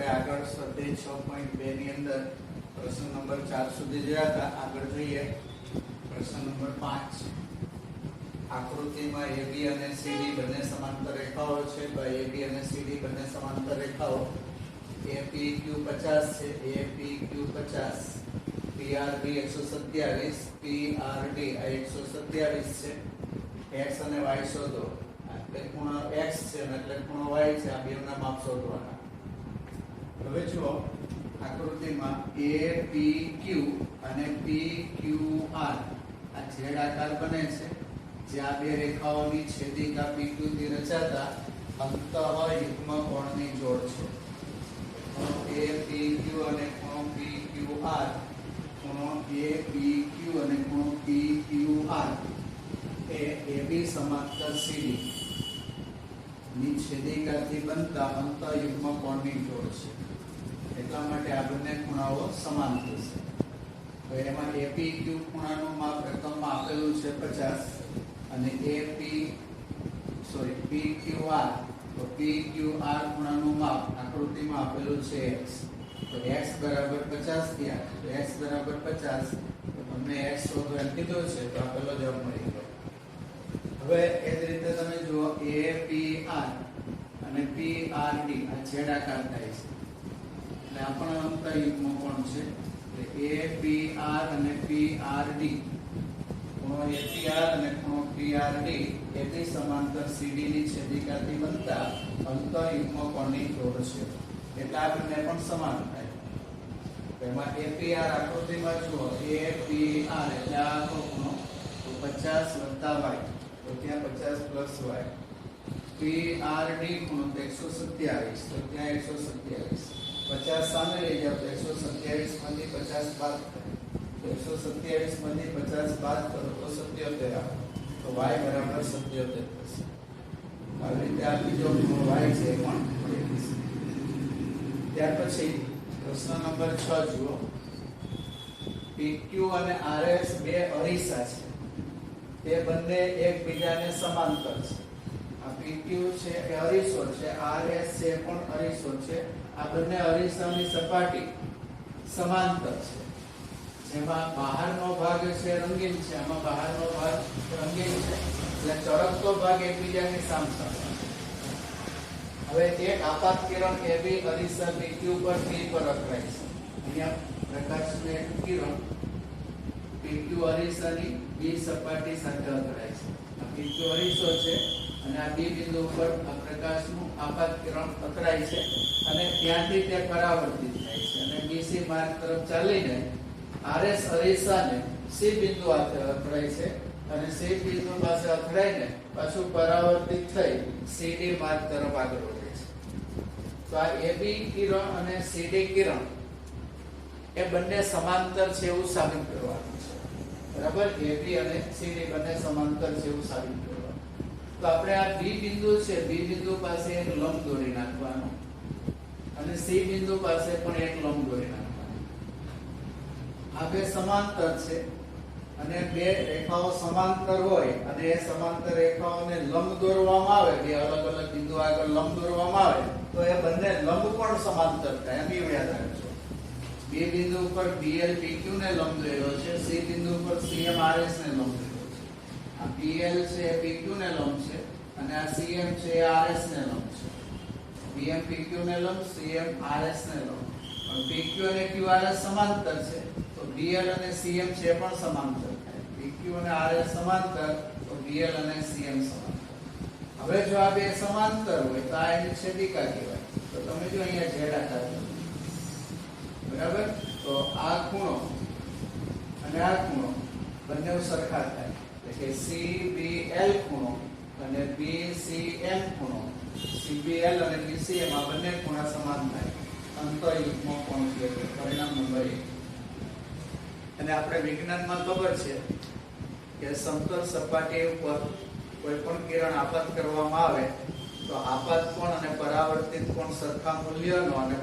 આપણે આગળ સ્વાધ્યાય 6.2 ની અંદર પ્રશ્ન નંબર 4 સુધી જોયા હતા. આગળ જોઈએ પ્રશ્ન નંબર 5. આકૃતિમાં AB અને CD બંને સમાંતર રેખાઓ છે. તો AB અને CD બંને સમાંતર રેખાઓ APQ 50 છે, APQ 50, PRB 127, PRD આ 127 છે. x અને y શોધો. એટલે ખૂણો x છે અને એટલે ખૂણો y છે. આ બેના માપ શોધવાના. હવે જુઓ આકૃતિમાં APQ અને PQR આ ઝેડ આકાર બને છે, જ્યાં બે રેખાઓની છેદિકા PQ થી રચાતા અંતઃયુગ્મ કોણની જોડ છે. APQ અને ખૂણો PQR, ખૂણો APQ અને ખૂણો PQR એ AB સમાંતર CD ની છેદિકાથી બનતા અંતઃયુગ્મ કોણની જોડ છે. એટલા માટે આ બંને ખૂણાઓ સમાન થશે. તો એમાં APQ ખૂણાનું માપ રકમમાં આપેલું છે 50 અને PQR તો PQR ખૂણાનું માપ આકૃતિમાં આપેલું છે x. તો x બરાબર 50 થયા. તો x બરાબર 50 તો તમને x શોધો એમ કીધું છે, તો આપેલો જવાબ મળી ગયો. હવે એ જ રીતે તમે જુઓ APR અને PRD આ છેડાકાર થાય છે એટલે આ પણ અંતઃયુગ્મ કોણ છે. એટલે APR અને PRD, ખૂણો APR અને ખૂણો PRD એ બે સમાંતર CD ની છેદિકાથી બનતા અંતઃયુગ્મ કોણની જોડ છે. એટલે આ બંને પણ સમાન થાય. એમાં APR આકૃતિમાં જુઓ APR એટલે આ ખૂણો તો 50 y તો ત્યાં 50 y. PRD ખૂણો 127 તો ત્યાં 127. 50 સામે લઈ જાઓ તો 127 માંથી 50 બાદ કરો. 127 માંથી 50 બાદ કરો તો 77 આવે. તો y બરાબર 77 થશે. આવી રીતે આ બીજો ખૂણો y છે એ પણ મળી જશે. ત્યાર પછી પ્રશ્ન નંબર 6 જુઓ. PQ અને RS બે અરીસા છે. તે બંને એકબીજાને સમાંતર છે. આ PQ છે એ અરીસો છે, RS છે એ પણ અરીસો છે. આ બંને અરીસાની સપાટી સમાંતર છે. જેમાં બહારનો ભાગ છે રંગીન છે, આમાં બહારનો ભાગ રંગીન છે, એટલે ચળકતો ભાગ એકબીજાની સામસામે. હવે એક આપાત કિરણ AB અરીસા PQ પર P પર અથડાય છે. અહીંયા પ્રકાશનું એક કિરણ PQ અરીસાની B સપાટી સાથે અથડાય છે. આ PQ અરીસો છે અને આ B બિંદુ ઉપર આ પ્રકાશનું આપાત કિરણ અથડાય છે અને ત્યાંથી તે પરાવર્તિત થાય છે અને BC માર્ગ તરફ ચાલીને RS અરીસાને C બિંદુ અથડાય છે અને C બિંદુ પાસે અથડાઈને પાછું પરાવર્તિત થઈ CD માર્ગ તરફ આગળ વધે છે. તો આ AB કિરણ અને CD કિરણ એ બંને સમાંતર છે એવું સાબિત કરવાનું છે. બરાબર? AB અને CD બંને સમાંતર છે એવું સાબિત કરવાનું. તો આપણે આ B બિંદુ છે, B બિંદુ પાસે એક લંબ દોરી નાખવાનો અને C બિંદુ પાસે પણ એક લંબ દોરી નાખવાનો. આ બે સમાંતર છે અને બે રેખાઓ સમાંતર હોય અને એ સમાંતર રેખાઓને લંબ દોરવામાં આવે, બે અલગ અલગ બિંદુ આગળ લંબ દોરવામાં આવે તો એ બંને લંબ પણ સમાંતર થાય. એમ યાદ રાખજો. B બિંદુ ઉપર BL PQ ને લંબ દોર્યો છે, C બિંદુ ઉપર CM RS ને લંબ દોર્યો છે. આ BL છે એ PQ ને લંબ છે અને આ CM છે એ RS ને લંબ છે. BM PQ ને લંબ, CM RS ને લંબ. પણ PQ અને QRS સમાંતર છે તો BL અને CM છે પણ સમાંતર થાય. PQ અને RS સમાંતર તો BL અને CM સમાંતર. હવે જો આ બે સમાંતર હોય તો આ એની છેદિકા કહેવાય. તો તમે જો અહીંયા ઝેડ આકાર બરાબર, તો આ ખૂણો અને આ ખૂણો બંને સરખા થાય. એટલે કે CBL ખૂણો અને BCM ખૂણો, CBL અને BCM આ બંને ખૂણા સમાન થાય. અંતઃયુગ્મ કોણ છે પરિણામ નંબર 1. અને આપણે વિજ્ઞાનમાં ખબર છે કે સમતલ સપાટી ઉપર કોઈ પણ કિરણ આપાત કરવામાં આવે તો આપાત કોણ અને પરાવર્તિત કોણ સરખા મૂલ્યનો અને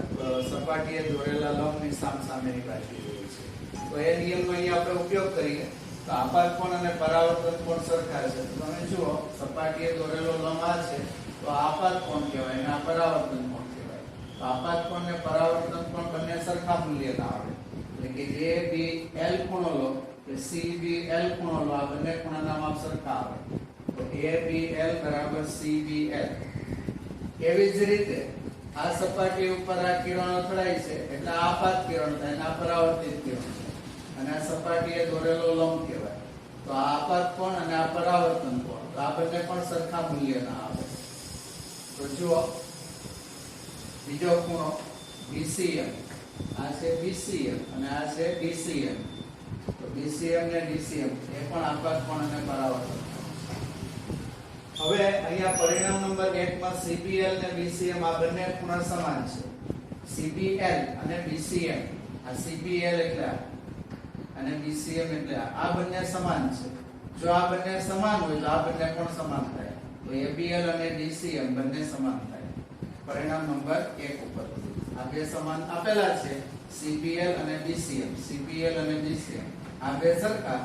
સપાટીએ દોરેલા લંબની સામસામેની બાજુ હોય છે. તો એ નિયમનો અહીં આપણે ઉપયોગ કરીએ તો આપાત કોણ અને પરાવર્તન કોણ સરખા છે. તમે જુઓ સપાટીએ દોરેલો લંબ આ છે તો આપાત કોણ કહેવાય અને આ પરાવર્તન કોણ કહેવાય. તો આપાત કોણ ને પરાવર્તન કોણ બંને સરખા મૂલ્યના આવે એટલે કે ABL ખૂણો લો કે CBL ખૂણો લો આ બંને ખૂણાના માપ સરખા આવે તો ABL બરાબર CBL એવી જ રીતે આ સપાટી ઉપર આ કિરણો અથડાય છે એટલે આ આપાત કિરણ થાય અને આ પરાવર્તિત કિરણ અને આ સપાટીએ દોરેલો લંબ કહેવાય તો આ આપાત કોણ અને આ પરાવર્તન કોણ તો આ બંને પણ સરખા મૂલ્યના આવે તો જુઓ બીજો ખૂણો BCM આ છે BCM અને આ છે DCM તો BCM ને DCM એ પણ આપાત કોણ અને પરાવર્તન હવે અહીંયા પરિણામ નંબર 1 માં CBL ને BCM આ બંને ખૂણા સમાન છે CBL અને BCM આ CBL એટલે અને BCM એટલે આ બંને સમાન છે જો આ બંને સમાન હોય તો આ બંને પણ સમાન થાય તો ABL અને DCM બંને સમાન થાય પરિણામ નંબર 1 ઉપર આ બે સમાન આપેલા છે CBL અને BCM CBL અને BCM આ બે સરખા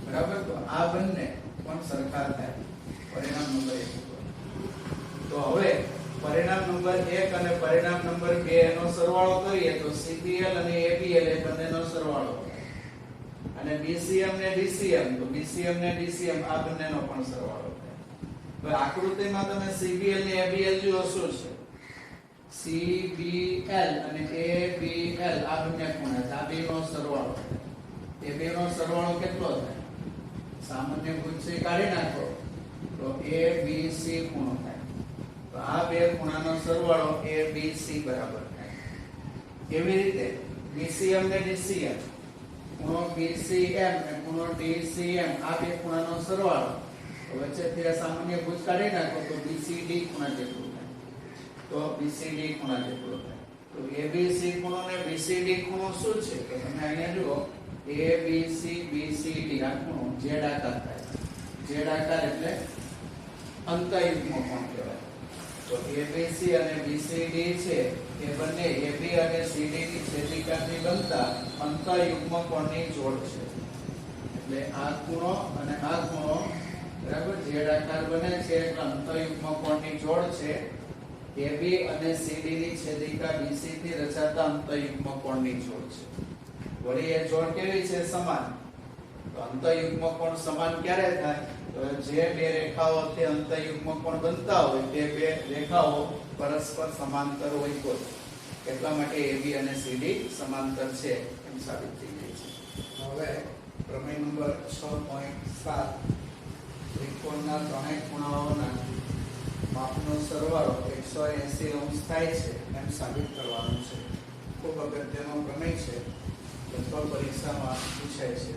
બરાબર તો આ બંને પણ સરખા થાય પરિણામ નંબર 1 ઉપર તો હવે પરિણામ નંબર 1 અને પરિણામ નંબર 2 નો સરવાળો કરીએ તો CBL અને ABL એ બંનેનો સરવાળો અને BCM ને DCM તો BCM ને DCM આ બંનેનો પણ સરવાળો થાય તો આકૃતિમાં તમે CBL ને ABL જુઓ શું છે CBL અને ABL આ બંને ખૂણા છે આ બેનો સરવાળો એ બેનો સરવાળો કેટલો થાય સામાન્ય ભૂતથી કાઢી નાખો તો ABC ખૂણો થાય તો આ બે ખૂણાનો સરવાળો ABC બરાબર થાય કેવી રીતે BCM ને DCM ખૂણો BCM અને ખૂણો DCM આ બે ખૂણાનો સરવાળો તો વચ્ચેથી આ સામાન્ય ભુજ કાઢી નાખો તો BCD ખૂણા જેટલું થાય તો BCD ખૂણા જેટલું થાય તો ABC ખૂણો ને BCD ખૂણો શું છે તો તમે અહીંયા જુઓ ABC BCD આ ખૂણો Z આકાર થાય Z આકાર એટલે અંતયુગ્મ કોણ કહેવાય તો ABC અને BCD છે એ બંને AB અને CD ની છેદિકાથી બનતા અંતયુગ્મ કોણની જોડ છે એટલે આ ખૂણો અને આ ખૂણો બરાબર Z આકાર બને છે એટલે અંતયુગ્મ કોણની જોડ છે AB અને CD ની છેદિકા BC થી રચાતા અંતયુગ્મ કોણની જોડ છે વળી એ જોડ કેવી છે સમાન તો અંતયુગ્મ કોણ સમાન ક્યારે થાય તો જે બે રેખાઓથી અંતયુગ્મ કોણ બનતા હોય તે બે રેખાઓ પરસ્પર સમાંતર હોય તો એટલા માટે AB અને CD સમાંતર છે એમ સાબિત થઈ જાય છે હવે પ્રમેય નંબર 6.7 ત્રિકોણના ત્રણેય ખૂણાઓના માપનો સરવાળો 180 અંશ થાય છે એમ સાબિત કરવાનું છે ખૂબ અગત્યનો પ્રમેય છે લગભગ પરીક્ષામાં પૂછાય છે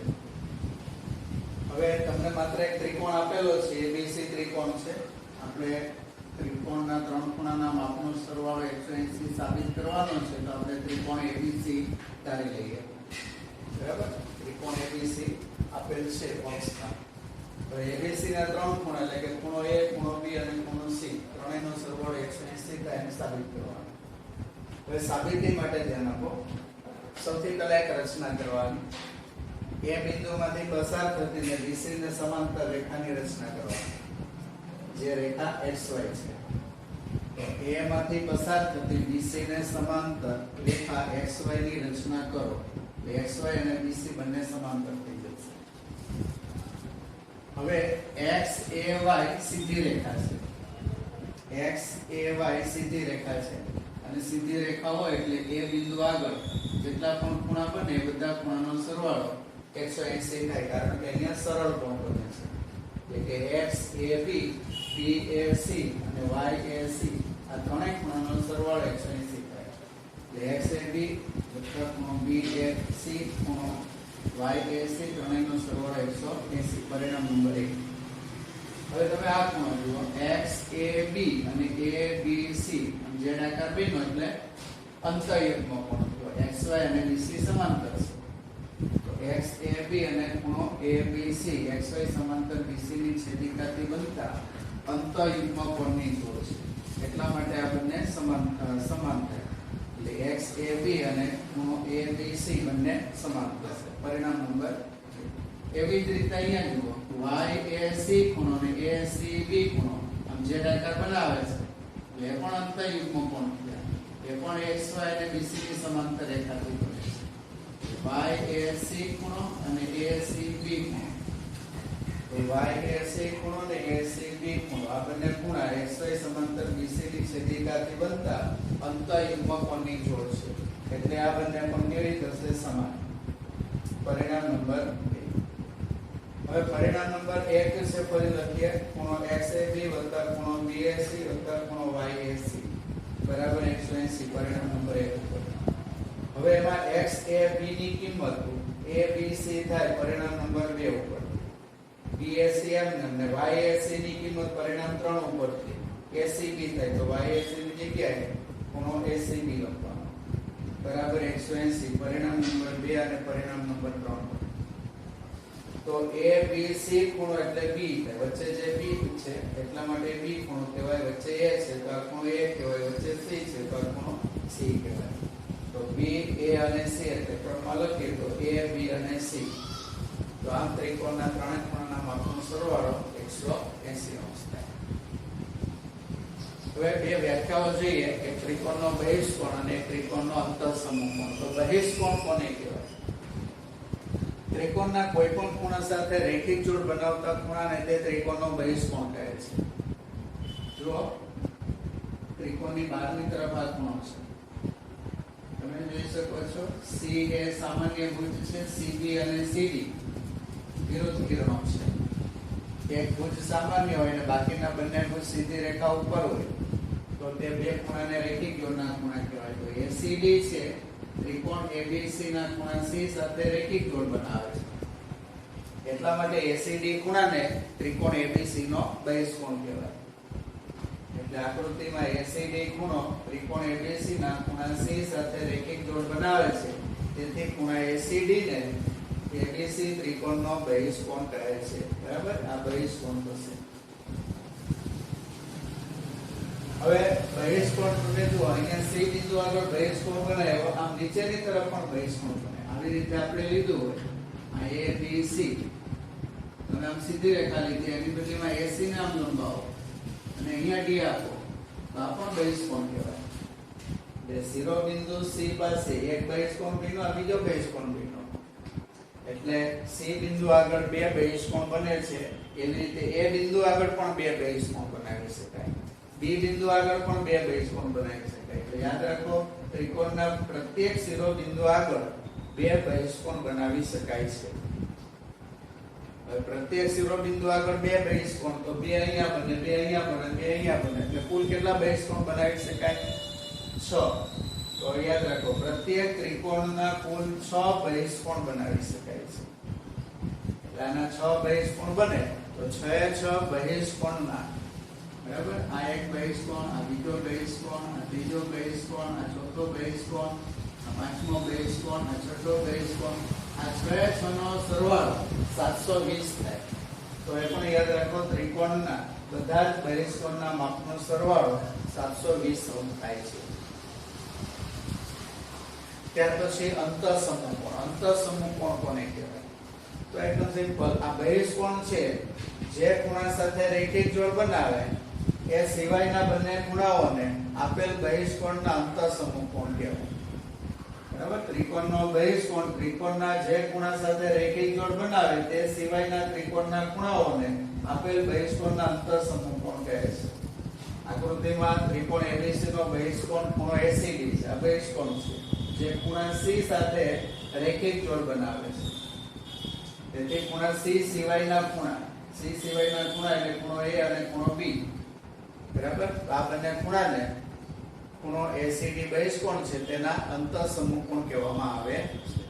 હવે તમને માત્ર એક ત્રિકોણ આપેલો છે ABC ત્રિકોણ છે આપણે ત્રિકોણના ત્રણ ખૂણાના માપનો સરવાળો 180 સાબિત કરવાનો છે તો આપણે ત્રિકોણ ABC ધારી લઈએ બરાબર ત્રિકોણ ABC આપેલ છે બોક્સમાં તો ABC ના ત્રણ ખૂણા એટલે કે ખૂણો A ખૂણો B અને ખૂણો C ત્રણેયનો સરવાળો 180 થાય એમ સાબિત કરવાનો હવે સાબિતી માટે ધ્યાન આપો સૌથી પહેલા એક રચના કરવાની એ બિંદુમાંથી પસાર થતી ને BC ને સમાંતર રેખાની રચના કરવાની જે રેખા XY છે તો A માંથી પસાર થતી BC ને સમાંતર રેખા XY ની રચના કરો એટલે XY અને BC બંને સમાંતર થઈ જશે હવે XAY સીધી રેખા છે XAY સીધી રેખા છે અને સીધી રેખા હોય એટલે એ બિંદુ આગળ જેટલા પણ ખૂણા બને એ બધા ખૂણાનો સરવાળો 180 થાય કારણ કે અહીંયા સરળ કોણ બને છે એટલે કે XAB BAC અને YAC આ ત્રણેય ખૂણાનો સરવાળો 180 થાય એટલે XAB વત્તા ખૂણો BAC ખૂણો YAC ત્રણેયનો સરવાળો 180 પરિણામ નંબર 1 હવે તમે આ ખૂણો જુઓ XAB અને ABC Z આકાર બન્યો એટલે અંતયુગ્મ કોણ તો XY અને BC સમાંતર છે તો XAB અને ખૂણો ABC XY સમાંતર BC ની છેદિકાથી બનતા અંતયુગ્મ કોણની જોડ છે એટલા માટે આ બંને સમાન થાય એટલે XAB અને ખૂણો ABC બંને સમાંતર છે પરિણામ નંબર એવી જ રીતે અહીંયા જુઓ YAC ખૂણો અને ACB ખૂણો આમ Z આકાર બનાવે છે એટલે પણ અંતયુગ્મ કોણ થયા એ પણ XY અને BC ની સમાંતર રેખાથી બને છે YAC ખૂણો અને ACB ખૂણો તો YAC ખૂણો અને ACB ખૂણો આ બંને ખૂણા XY સમાંતર BC ની છેદિકાથી બનતા અંતઃયુગ્મ કોણની જોડ છે એટલે આ બંને કોણ કેવી થશે સમાન પરિણામ નંબર 2 હવે પરિણામ નંબર 1 છે ફરી લખીએ ખૂણો XAB વત્તા ખૂણો BAC વત્તા ખૂણો YAC બરાબર 180 પરિણામ નંબર 1 ઉપર હવે એમાં XAB ની કિંમત ABC થાય પરિણામ નંબર 2 ઉપર BACM અને YAC ની કિંમત પરિણામ 3 ઉપરથી ACB થાય તો YAC ની જગ્યાએ ખૂણો ACB લખવાનો બરાબર 180 પરિણામ નંબર 2 અને પરિણામ નંબર 3 તો ABC ખૂણો એટલે B થાય વચ્ચે જે B છે એટલા માટે B ખૂણો કહેવાય વચ્ચે A છે તો આ ખૂણો A કહેવાય વચ્ચે C છે તો આ ખૂણો C કહેવાય તો B A અને C એટલે ક્રમમાં લખીએ તો A B અને C તો આમ ત્રિકોણના ત્રણેય ખૂણાના માપનો સરવાળો 180 અંશ થાય હવે બે વ્યાખ્યાઓ જોઈએ કે ત્રિકોણનો બહિષ્કોણ અને ત્રિકોણનો અંતઃસમૂહ કોણ તો બહિષ્કોણ કોને કહેવાય ત્રિકોણના કોઈ પણ ખૂણા સાથે રેખિક જોડ બનાવતા ખૂણાને તે ત્રિકોણનો બહિષ્કોણ કહે છે જો ત્રિકોણની બહારની તરફ આ ખૂણો છે તમે જોઈ શકો છો C એ સામાન્ય ભુજ છે CB અને CD વિરુદ્ધ કિરણો છે એક ભુજ સામાન્ય હોય અને બાકીના બંને ભુજ સીધી રેખા ઉપર હોય તો તે બે ખૂણાને રેખિક જોડના ખૂણા કહેવાય તો ACD છે ત્રિકોણ ABC ના ખૂણા C સાથે રેખિક જોડ બનાવે છે એટલા માટે ACD ખૂણાને ત્રિકોણ ABC નો બહિષ્કોણ કહેવાય એટલે આકૃતિમાં ACD ખૂણો ત્રિકોણ ABC ના ખૂણા C સાથે રેખિક જોડ બનાવે છે તેથી ખૂણા ACD ને ABC ત્રિકોણનો બહિષ્કોણ કહે છે બરાબર આ બહિષ્કોણ થશે હવે બહિષ્કોણ તમે જો અહીંયા C બિંદુ આગળ બહિષ્કોણ બનાવ્યો આમ નીચેની તરફ પણ બહિષ્કોણ બને આવી રીતે આપણે લીધું હોય આ A B C તમે આમ સીધી રેખા લીધી એની બદલીમાં AC ને આમ લંબાવો અને અહીંયા D આપો તો આ પણ બહિષ્કોણ કહેવાય એટલે શિરોબિંદુ C પાસે એક બહિષ્કોણ બન્યો આ બીજો બહિષ્કોણ બન્યો એટલે C બિંદુ આગળ બે બહિષ્કોણ બને છે એવી રીતે A બિંદુ આગળ પણ બે બહિષ્કોણ બનાવી શકાય B બિંદુ આગળ પણ બે બહિષ્કોણ બનાવી શકાય તો યાદ રાખો ત્રિકોણના પ્રત્યેક શિરોબિંદુ આગળ બે બહિષ્કોણ બનાવી શકાય છે હવે પ્રત્યેક શિરોબિંદુ આગળ બે બહિષ્કોણ તો બે અહીંયા બને બે અહીંયા બને બે અહીંયા બને એટલે કુલ કેટલા બહિષ્કોણ બનાવી શકાય 6 તો યાદ રાખો પ્રત્યેક ત્રિકોણના કુલ 6 બહિષ્કોણ બનાવી શકાય છે એટલે આના 6 બહિષ્કોણ બને તો 6 બહિષ્કોણના બરાબર આ એક બહિષ્કોણ આ બીજો બહિષ્કોણ આ ત્રીજો બહિષ્કોણ આ ચોથો બહિષ્કોણ આ પાંચમો બહિષ્કોણ આ છઠ્ઠો બહિષ્કોણ આ 6 નો સરવાળો 720 થાય તો એ પણ યાદ રાખો ત્રિકોણના બધા જ બહિષ્કોણના માપનો સરવાળો 720 અંશ થાય છે ત્યાર પછી અંતઃસમૂહ કોણ અંતઃસમૂહ કોણ કોને કહેવાય તો એકદમ સિમ્પલ આ બહિષ્કોણ છે જે ખૂણા સાથે રેખિક જોડ બનાવે એ સિવાયના બંને ખૂણાઓને આપેલ બહિષ્કોણના અંતઃસમૂહ કોણ કહેવાય બરાબર ત્રિકોણનો બહિષ્કોણ ત્રિકોણના જે ખૂણા સાથે રેખિક જોડ બનાવે તે સિવાયના ત્રિકોણના ખૂણાઓને આપેલ બહિષ્કોણના અંતઃસમૂહ કોણ કહે છે આકૃતિમાં ત્રિકોણ ABC નો બહિષ્કોણ ખૂણો ACD છે આ બહિષ્કોણ છે જે ખૂણા C સાથે રેખિક જોડ બનાવે છે તેથી ખૂણા C સિવાયના ખૂણા એટલે ખૂણો A અને ખૂણો B બરાબર આ બંને ખૂણાને ખૂણો ACD બહિષ્કોણ છે તેના અંતઃસમૂહ કોણ કહેવામાં આવે છે